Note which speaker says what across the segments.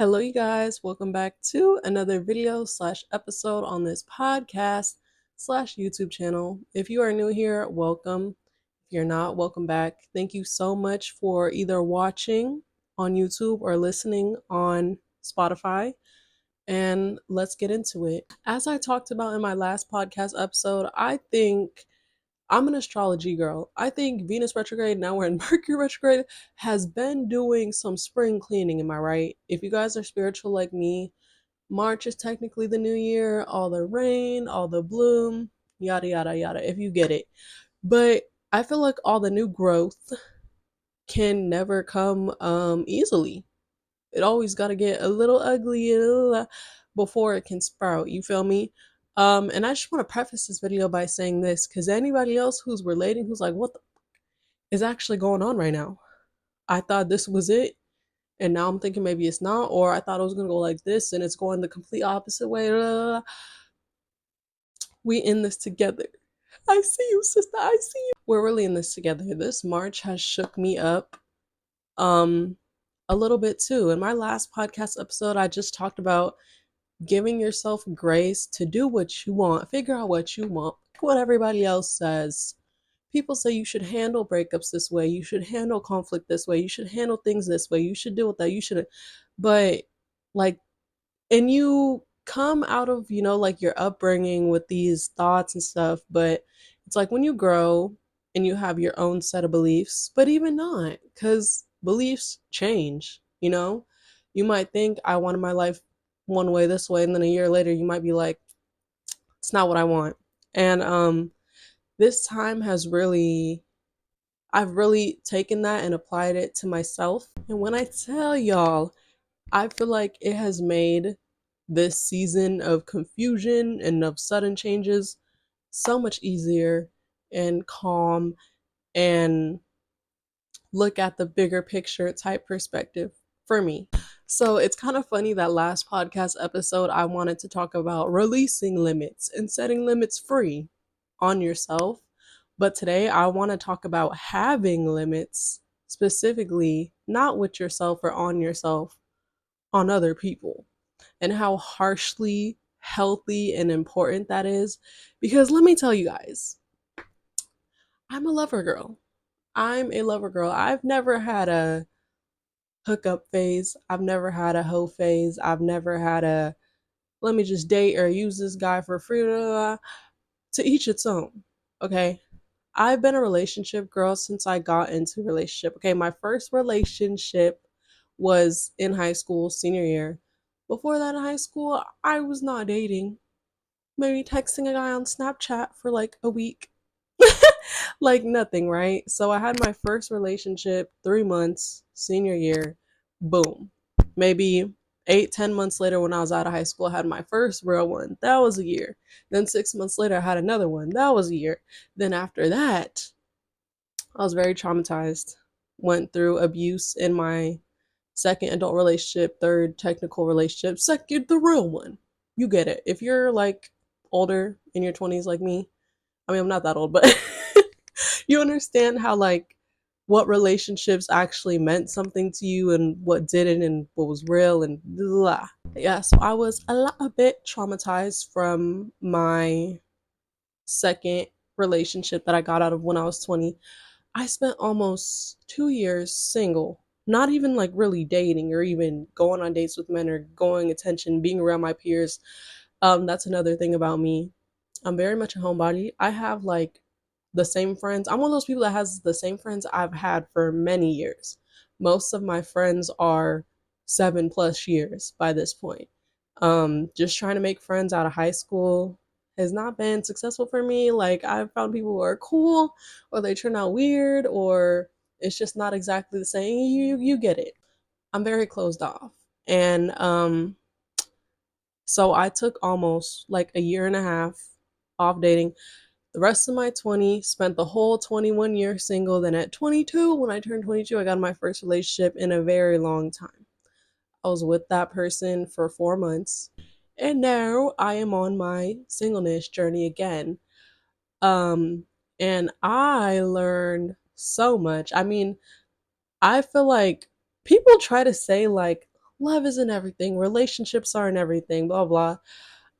Speaker 1: Hello, you guys. Welcome back to another video slash episode on this podcast slash YouTube channel. If you are new here, welcome. If you're not, welcome back. Thank you so much for either watching on YouTube or listening on Spotify. And let's get into it. As I talked about in my last podcast episode, I think I'm an astrology girl. I think Venus retrograde, now we're in Mercury retrograde, has been doing some spring cleaning. Am I right? If you guys are spiritual like me, March is technically the new year, all the rain, all the bloom, yada, yada, yada, if you get it. But I feel like all the new growth can never come easily. It always got to get a little ugly before it can sprout. You feel me? And I just want to preface this video by saying this because anybody else who's relating, who's like, what the is actually going on right now? I thought this was it, and now I'm thinking maybe it's not, or I thought it was gonna go like this, and it's going the complete opposite way. We in this together. I see you, sister. I see you. We're really in this together. This March has shook me up. Um, a little bit too. In my last podcast episode, I just talked about giving yourself grace to do what you want, figure out what you want, what everybody else says. People say you should handle breakups this way, you should handle conflict this way, you should handle things this way, you should deal with that, you shouldn't. But like, and you come out of, like your upbringing with these thoughts and stuff, but it's like when you grow and you have your own set of beliefs, but even not, because beliefs change, you might think I wanted my life one way this way, and then a year later you might be like, it's not what I want. And this time has really, I've really taken that and applied it to myself. And when I tell y'all, I feel like it has made this season of confusion and of sudden changes so much easier and calm and look at the bigger picture type perspective for me. So it's kind of funny that last podcast episode I wanted to talk about releasing limits and setting limits free on yourself. But today I want to talk about having limits, specifically not with yourself or on yourself, on other people, and how harshly healthy and important that is. Because let me tell you guys, I'm a lover girl. I'm a lover girl. I've never had a hookup phase. I've never had a hoe phase. I've never had a let me just date or use this guy for free. To each its own. Okay. I've been a relationship girl since I got into a relationship. Okay, my first relationship was in high school, senior year. Before that in high school, I was not dating. Maybe texting a guy on Snapchat for like a week. Like nothing, right? So I had my first relationship 3 months, senior year. Boom. Maybe 8, 10 months later, when I was out of high school, I had my first real one. That was a year. Then 6 months later, I had another one. That was a year. Then after that, I was very traumatized. Went through abuse in my second adult relationship, third technical relationship, second, the real one. You get it. If you're like older in your 20s like me, I mean, I'm not that old, but you understand how like what relationships actually meant something to you and what didn't and what was real and blah. Yeah, so I was a bit traumatized from my second relationship that I got out of when I was 20. I spent almost 2 years single, not even like really dating or even going on dates with men or going attention, being around my peers. That's another thing about me. I'm very much a homebody. I have like the same friends. I'm one of those people that has the same friends I've had for many years. Most of my friends are 7+ years by this point. Just trying to make friends out of high school has not been successful for me. Like I've found people who are cool, or they turn out weird, or it's just not exactly the same. You get it. I'm very closed off, and so I took almost like a year and a half off dating. The rest of my 20, spent the whole 21 years single. Then at 22, when I turned 22, I got my first relationship in a very long time. I was with that person for 4 months. And now I am on my singleness journey again. Um, and I learned so much. I mean, I feel like people try to say like love isn't everything, relationships aren't everything, blah blah.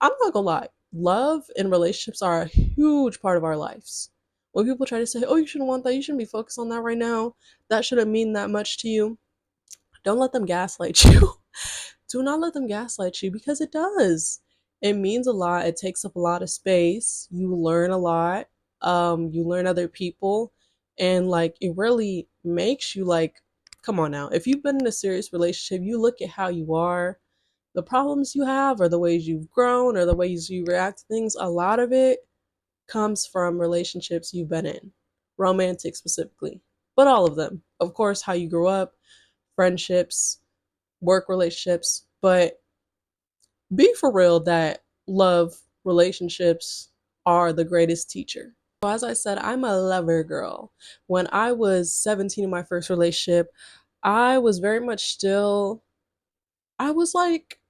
Speaker 1: I'm not gonna lie, love and relationships are a huge part of our lives. When people try to say, oh, you shouldn't want that, you shouldn't be focused on that right now, that shouldn't mean that much to you, don't let them gaslight you. Do not let them gaslight you, because it does. It means a lot. It takes up a lot of space. You learn a lot. You learn other people, and like it really makes you like, come on now. If you've been in a serious relationship, you look at how you are, the problems you have, or the ways you've grown, or the ways you react to things. A lot of it comes from relationships you've been in, romantic specifically, but all of them. Of course, how you grew up, friendships, work relationships, but be for real that love relationships are the greatest teacher. So as I said, I'm a lover girl. When I was 17 in my first relationship, I was very much still, I was like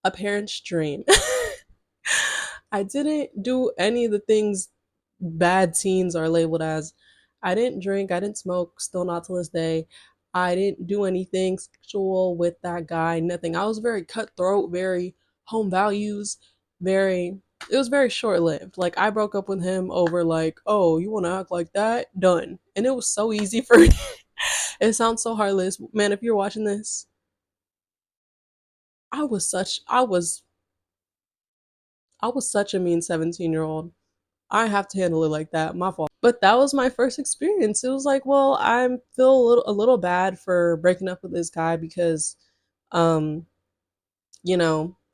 Speaker 1: a parent's dream. I didn't do any of the things bad teens are labeled as. I didn't drink, I didn't smoke, still not to this day. I didn't do anything sexual with that guy, nothing. I was very cutthroat, very home values, very, it was very short lived. Like, I broke up with him over, like, oh, you want to act like that? Done. And it was so easy for me. It sounds so heartless. Man, if you're watching this, I was such, I was such a mean 17-year-old. I have to handle it like that. My fault. But that was my first experience. It was like, well, I feel a little bad for breaking up with this guy because um,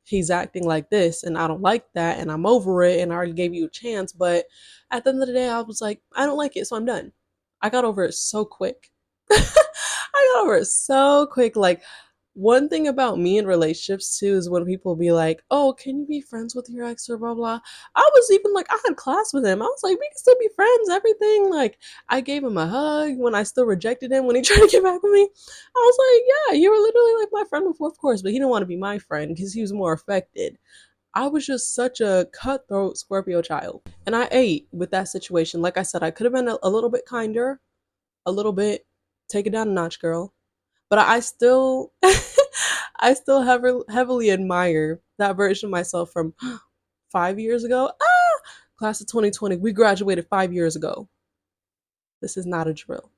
Speaker 1: he's acting like this and I don't like that and I'm over it and I already gave you a chance, but at the end of the day I was like, I don't like it, so I'm done. I got over it so quick. I got over it so quick. Like, one thing about me in relationships too is when people be like, "Oh, can you be friends with your ex or blah blah?" I was even like, I had class with him. I was like, "We can still be friends." Everything. Like, I gave him a hug when I still rejected him when he tried to get back with me. I was like, "Yeah, you were literally like my friend before, of course," but he didn't want to be my friend because he was more affected. I was just such a cutthroat Scorpio child, and I ate with that situation. Like I said, I could have been a little bit kinder, a little bit take it down a notch, girl. But I still, I still heavily admire that version of myself from 5 years ago. Class of 2020, we graduated 5 years ago. This is not a drill.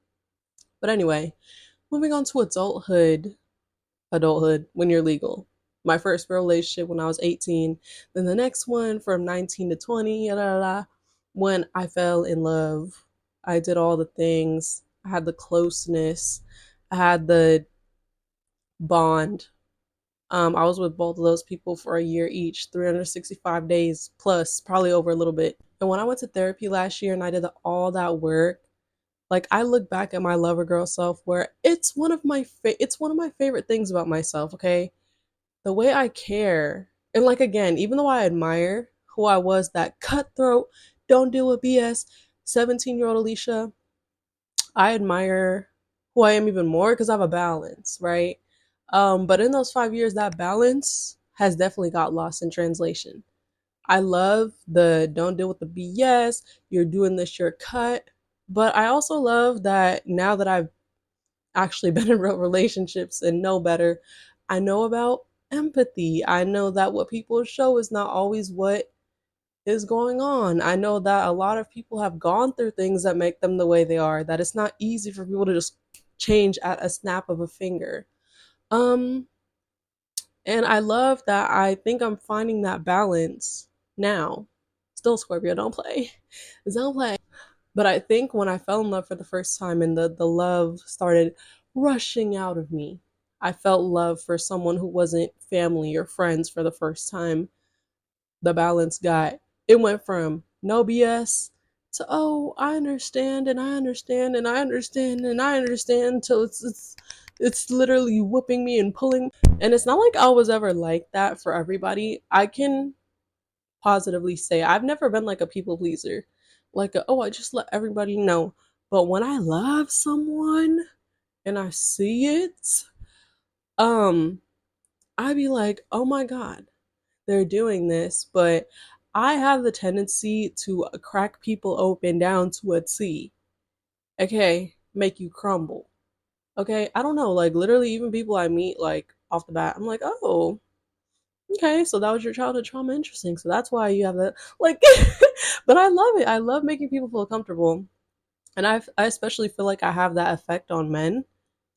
Speaker 1: But anyway, moving on to adulthood when you're legal. My first real relationship when I was 18, then the next one from 19 to 20, when I fell in love. I did all the things. I had the closeness. I had the bond. I was with both of those people for a year each, 365 days plus, probably over a little bit. And when I went to therapy last year and I did all that work, like I look back at my lover girl self, where it's one of my favorite things about myself. Okay, the way I care, and like again, even though I admire who I was, that cutthroat, don't deal with BS, 17-year-old Alicia, I admire who I am even more because I have a balance, right? But in those 5 years, that balance has definitely got lost in translation. I love the don't deal with the BS, you're doing this, you're cut. But I also love that now that I've actually been in real relationships and know better, I know about empathy. I know that what people show is not always what is going on. I know that a lot of people have gone through things that make them the way they are, that it's not easy for people to just change at a snap of a finger. Um, and I love that I think I'm finding that balance now. Still Scorpio, don't play. Don't play. But I think when I fell in love for the first time and the love started rushing out of me, I felt love for someone who wasn't family or friends for the first time. The balance got, it went from no BS to, oh, I understand and I understand and I understand and I understand until it's literally whooping me and pulling. And it's not like I was ever like that for everybody. I can positively say I've never been like a people pleaser. Like oh, I just let everybody know. But when I love someone and I see it, um, I be like, oh my God, they're doing this, but I have the tendency to crack people open down to a T. Okay, make you crumble. Okay, I don't know, like literally, even people I meet, like off the bat. I'm like, oh, okay, so that was your childhood trauma. Interesting. So that's why you have that. Like, but I love it. I love making people feel comfortable. And I especially feel like I have that effect on men.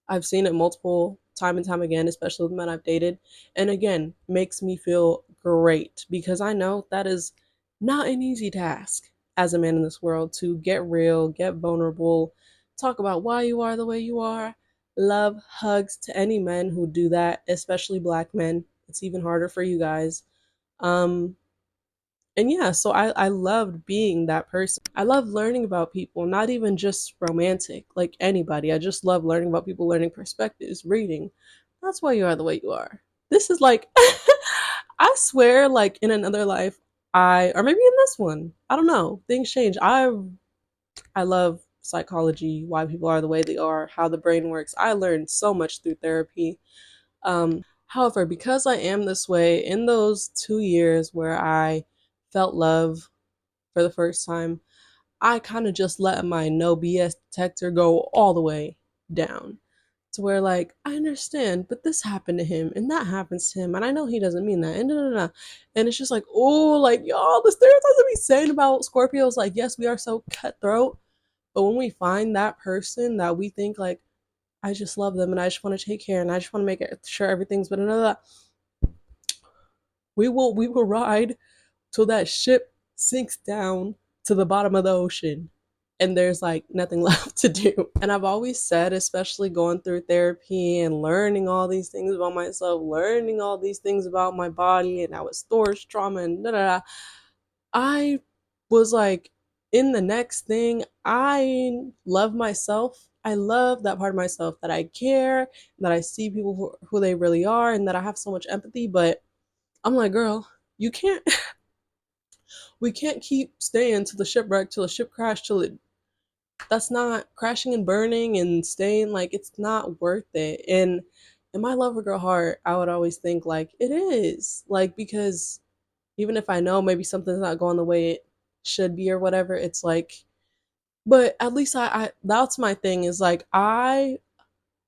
Speaker 1: I've seen it multiple time and time again, especially with men I've dated. And again, makes me feel great because I know that is not an easy task as a man in this world to get real, get vulnerable, talk about why you are the way you are. Love hugs to any men who do that, especially black men. It's even harder for you guys. Um, and yeah, so I loved being that person. I love learning about people, not even just romantic, like anybody. I just love learning about people, learning perspectives, reading. That's why you are the way you are. This is like, I swear, like in another life, or maybe in this one, I don't know. Things change. I love psychology, why people are the way they are, how the brain works. I learned so much through therapy. However, because I am this way, in those 2 years where I felt love for the first time, I kind of just let my no BS detector go all the way down to where, like, I understand, but this happened to him and that happens to him, and I know he doesn't mean that, and da, da, da. And it's just like, oh, like, y'all, the stereotypes that we saying about Scorpios, like, yes, we are so cutthroat, but when we find that person that we think, like, I just love them and I just want to take care and I just want to make sure everything's but another, we will ride till that ship sinks down to the bottom of the ocean and there's like nothing left to do. And I've always said, especially going through therapy and learning all these things about myself, learning all these things about my body and how it stores trauma and da da da, I was like, in the next thing, I love myself. I love that part of myself that I care, that I see people who they really are, and that I have so much empathy. But I'm like, girl, you can't, we can't keep staying to the shipwreck till the ship crashed till it, that's not crashing and burning and staying, like, it's not worth it. And in my lover girl heart, I would always think like it is, like, because even if I know maybe something's not going the way it should be or whatever, it's like, but at least I that's my thing, is like, I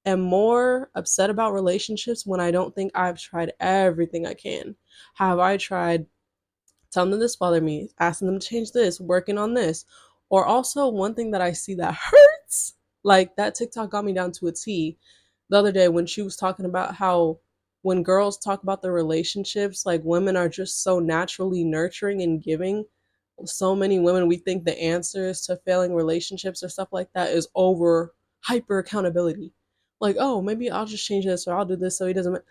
Speaker 1: am more upset about relationships when I don't think I've tried everything I can. Have I tried telling them this bothered me, asking them to change this, working on this? Or also one thing that I see that hurts, like that TikTok got me down to a T the other day when she was talking about how when girls talk about their relationships, like women are just so naturally nurturing and giving. So many women, we think the answers to failing relationships or stuff like that is over hyper accountability. Like, oh, maybe I'll just change this or I'll do this so he doesn't.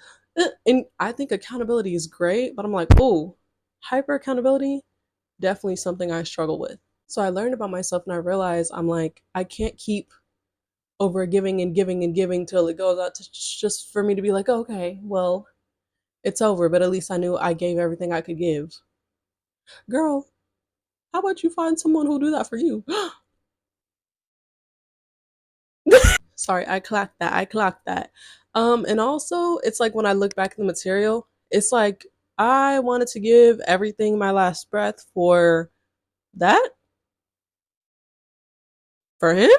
Speaker 1: And I think accountability is great, but I'm like, oh, hyper accountability, definitely something I struggle with. So I learned about myself and I realized I'm like, I can't keep over giving and giving and giving till it goes out to just for me to be like, oh, okay, well, it's over, but at least I knew I gave everything I could give. Girl, how about you find someone who'll do that for you? Sorry, I clocked that. I clocked that. And also, it's like when I look back at the material, it's like I wanted to give everything my last breath for that, for him,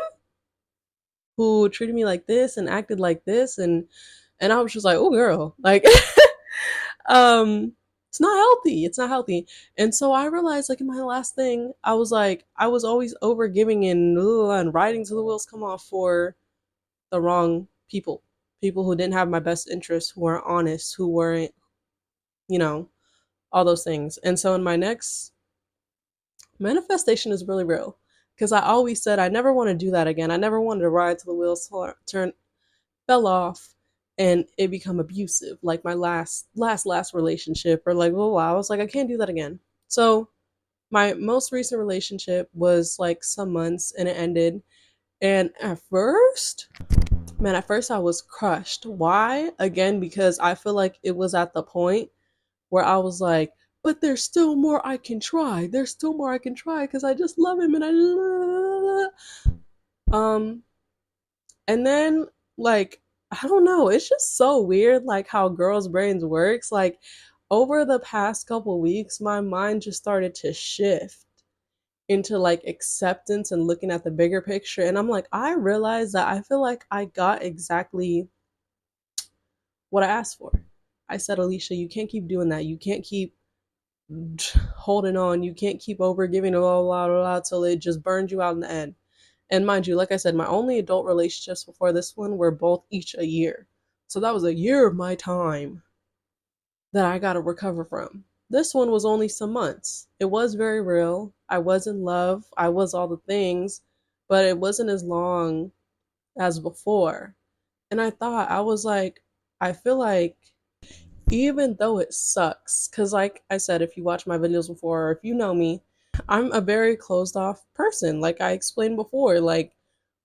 Speaker 1: who treated me like this and acted like this, and I was just like, oh girl, like um it's not healthy. It's not healthy. And so I realized, like, in my last thing, I was like, I was always over giving and riding till the wheels come off for the wrong people. People who didn't have my best interests, who weren't honest, who weren't, you know, all those things. And so in my next manifestation is really real. Because I always said I never want to do that again. I never wanted to ride till the wheels turn fell off and it become abusive, like my last relationship, or like, oh wow, I was like, I can't do that again. So my most recent relationship was like some months and it ended. And at first, man, at first I was crushed. Why? Again, because I feel like it was at the point where I was like, but there's still more I can try. There's still more I can try because I just love him and um and then, like, I don't know, it's just so weird like how girls' brains works. Like over the past couple weeks, my mind just started to shift into like acceptance and looking at the bigger picture. And I'm like, I realized that I feel like I got exactly what I asked for. I said, Alisha, you can't keep doing that. You can't keep holding on. You can't keep over giving blah, blah, blah, blah, till it just burns you out in the end. And mind you, like I said, my only adult relationships before this one were both each a year. So that was a year of my time that I got to recover from. This one was only some months. It was very real. I was in love. I was all the things, but it wasn't as long as before. And I was like, I feel like even though it sucks, because like I said, if you watch my videos before or if you know me, I'm a very closed off person. Like I explained before, like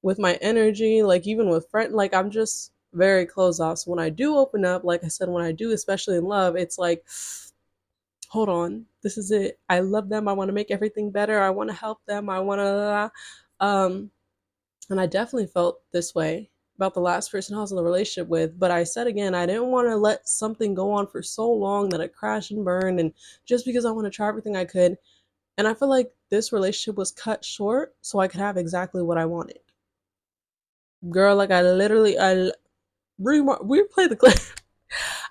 Speaker 1: with my energy, like even with friends, like I'm just very closed off. So when I do open up, like I said, when I do, especially in love, it's like, hold on, this is it. I love them. I want to make everything better. I want to help them. I want to, and I definitely felt this way about the last person I was in a relationship with. But I said again, I didn't want to let something go on for so long that it crashed and burned. And just because I want to try everything I could. And I feel like this relationship was cut short so I could have exactly what I wanted. Girl, like I literally, we played the clip.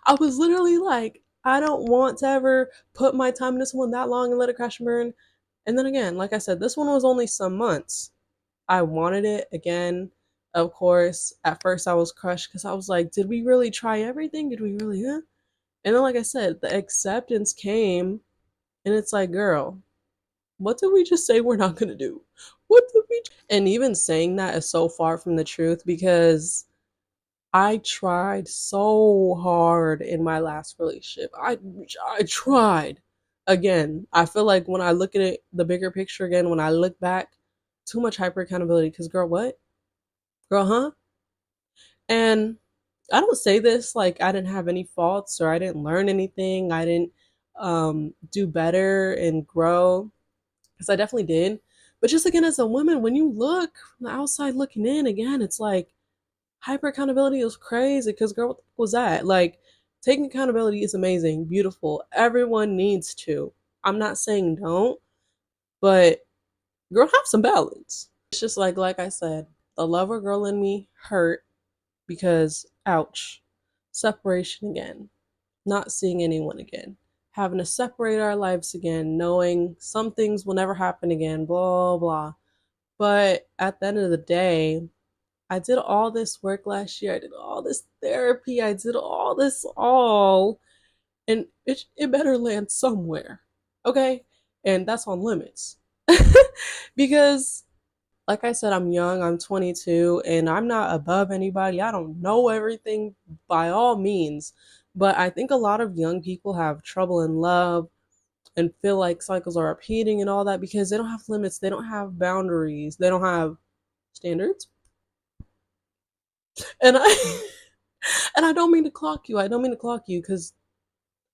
Speaker 1: I was literally like, I don't want to ever put my time in this one that long and let it crash and burn. And then again, like I said, this one was only some months. I wanted it again. Of course, at first I was crushed because I was like, did we really try everything? Did we really? Huh? And then, like I said, the acceptance came, and it's like, girl, what did we just say we're not gonna do? What did we? And even saying that is so far from the truth because I tried so hard in my last relationship. I tried. Again, I feel like when I look at it, the bigger picture again, when I look back, too much hyper accountability. Because girl, what? Girl, huh? And I don't say this like I didn't have any faults or I didn't learn anything. I didn't do better and grow because I definitely did. But just again, as a woman, when you look from the outside looking in, again, it's like hyper accountability is crazy. Because girl, what the fuck was that? Like taking accountability is amazing, beautiful. Everyone needs to. I'm not saying don't, but girl, have some balance. It's just like I said, the lover girl in me hurt because ouch, separation again, not seeing anyone again, having to separate our lives again, knowing some things will never happen again, blah blah. But at the end of the day, I did all this work last year. I did all this therapy. I did all this and it better land somewhere. Okay? And that's on limits. Because like I said, I'm young, I'm 22, and I'm not above anybody. I don't know everything by all means. But I think a lot of young people have trouble in love and feel like cycles are repeating and all that because they don't have limits, they don't have boundaries, they don't have standards. And I and I don't mean to clock you. I don't mean to clock you because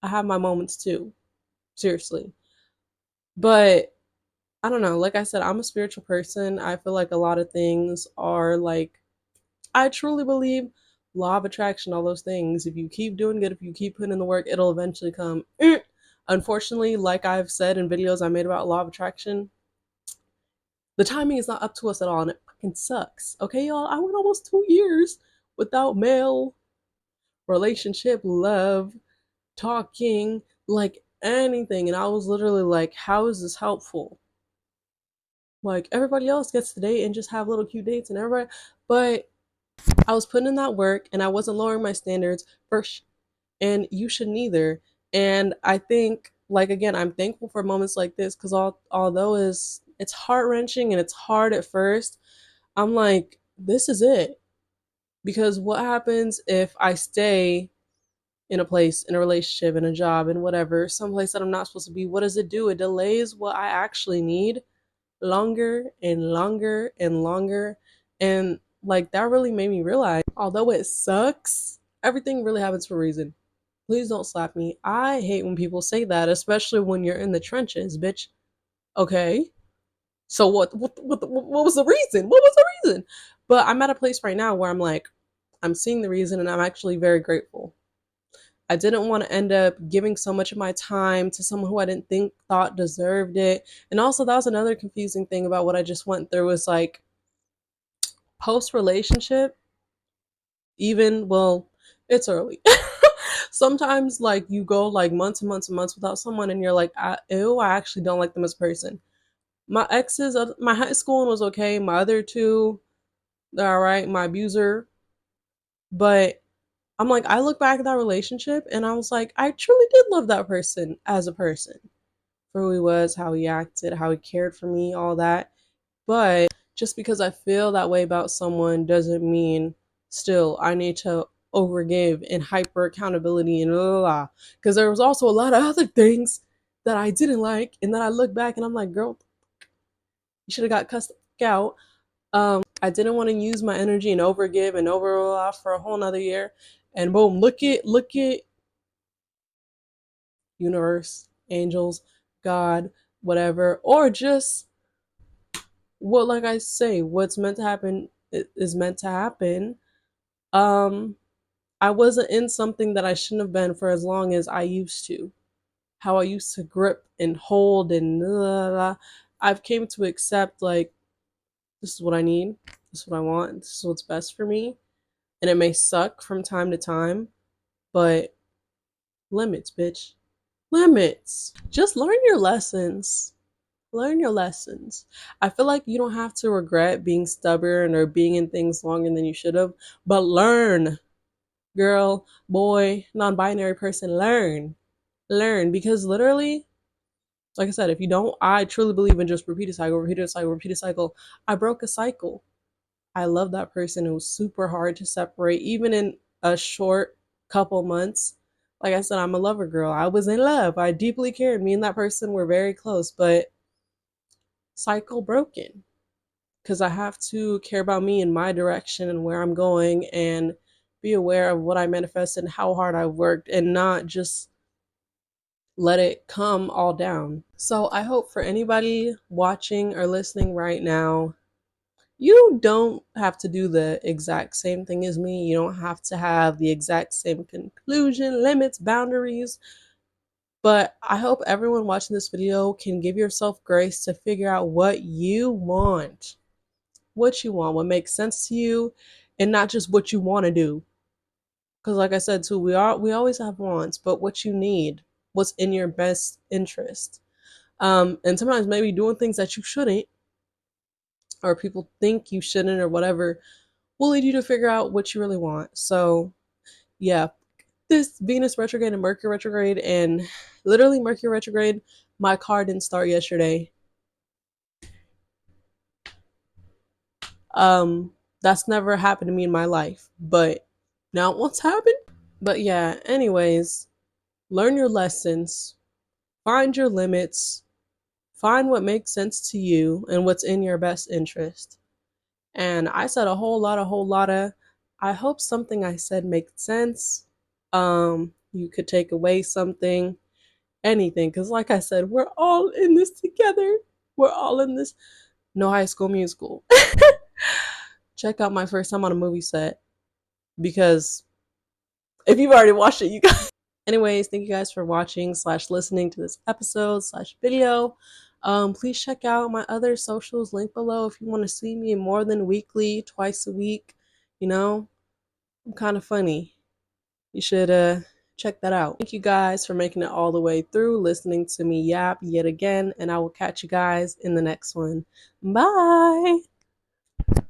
Speaker 1: I have my moments too. Seriously. But I don't know. Like I said, I'm a spiritual person. I feel like a lot of things are like I truly believe law of attraction, all those things. If you keep doing good, if you keep putting in the work, it'll eventually come. Unfortunately, like I've said in videos I made about law of attraction, the timing is not up to us at all, and it fucking sucks. Okay, y'all, I went almost 2 years without mail, relationship, love, talking, like anything, and I was literally like, how is this helpful? Like everybody else gets to date and just have little cute dates and everybody, but I was putting in that work and I wasn't lowering my standards first, and you should neither. And I think, like again, I'm thankful for moments like this because although it's heart wrenching and it's hard at first, I'm like, this is it. Because what happens if I stay in a place, in a relationship, in a job, in whatever, someplace that I'm not supposed to be? What does it do? It delays what I actually need longer and longer and longer. And like that really made me realize, although it sucks, everything really happens for a reason. Please don't slap me. I hate when people say that, especially when you're in the trenches, bitch. Okay. So what was the reason? What was the reason? But I'm at a place right now where I'm like, I'm seeing the reason and I'm actually very grateful. I didn't want to end up giving so much of my time to someone who I didn't think thought deserved it. And also that was another confusing thing about what I just went through was like post relationship, even well, It's early. Sometimes like you go like months and months and months without someone and you're like, ew, I actually don't like them as a person. My exes, my high school one was okay. My other two, they're all right. My abuser, but I'm like, I look back at that relationship and I was like, I truly did love that person as a person for who he was, how he acted, how he cared for me, all that. But just because I feel that way about someone doesn't mean still I need to overgive and hyper accountability and blah, blah, blah. Because there was also a lot of other things that I didn't like and then I look back and I'm like, girl, you should have got cussed out. I didn't want to use my energy and overgive and over for a whole nother year. And boom, look at universe, angels, God, whatever, or just what, like I say, what's meant to happen is meant to happen. Um, I wasn't in something that I shouldn't have been for as long as I used to. How I used to grip and hold and blah, blah, blah. I've came to accept like this is what I need, this is what I want, this is what's best for me. And it may suck from time to time, but limits, bitch. Limits. Just learn your lessons. Learn your lessons. I feel like you don't have to regret being stubborn or being in things longer than you should have, but learn. Girl, boy, non binary person, learn. Learn. Because literally, like I said, if you don't, I truly believe in just repeat a cycle, repeat a cycle, repeat a cycle. I broke a cycle. I love that person. It was super hard to separate, even in a short couple months. Like I said, I'm a lover girl. I was in love. I deeply cared. Me and that person were very close, but cycle broken because I have to care about me and my direction and where I'm going and be aware of what I manifest and how hard I've worked and not just let it come all down. So I hope for anybody watching or listening right now, you don't have to do the exact same thing as me. You don't have to have the exact same conclusion, limits, boundaries. But I hope everyone watching this video can give yourself grace to figure out what you want. What you want, what makes sense to you, and not just what you want to do. Because like I said too, we always have wants, but what you need, what's in your best interest. And sometimes maybe doing things that you shouldn't, or people think you shouldn't, or whatever, will lead you to figure out what you really want. So yeah, this Venus retrograde and Mercury retrograde, and literally Mercury retrograde, my car didn't start yesterday. Um, that's never happened to me in my life, but now it wants to happen. But yeah, anyways, learn your lessons, find your limits, find what makes sense to you and what's in your best interest. And I said a whole lot of, I hope something I said makes sense. You could take away something, anything. Because, like I said, we're all in this together. We're all in this. No High School Musical. Check out my first time on a movie set because if you've already watched it, you guys. Anyways, thank you guys for watching slash listening to this episode slash video. Please check out my other socials, link below if you want to see me more than weekly, twice a week. You know, I'm kind of funny. You should check that out. Thank you guys for making it all the way through, listening to me yap yet again, and I will catch you guys in the next one. Bye.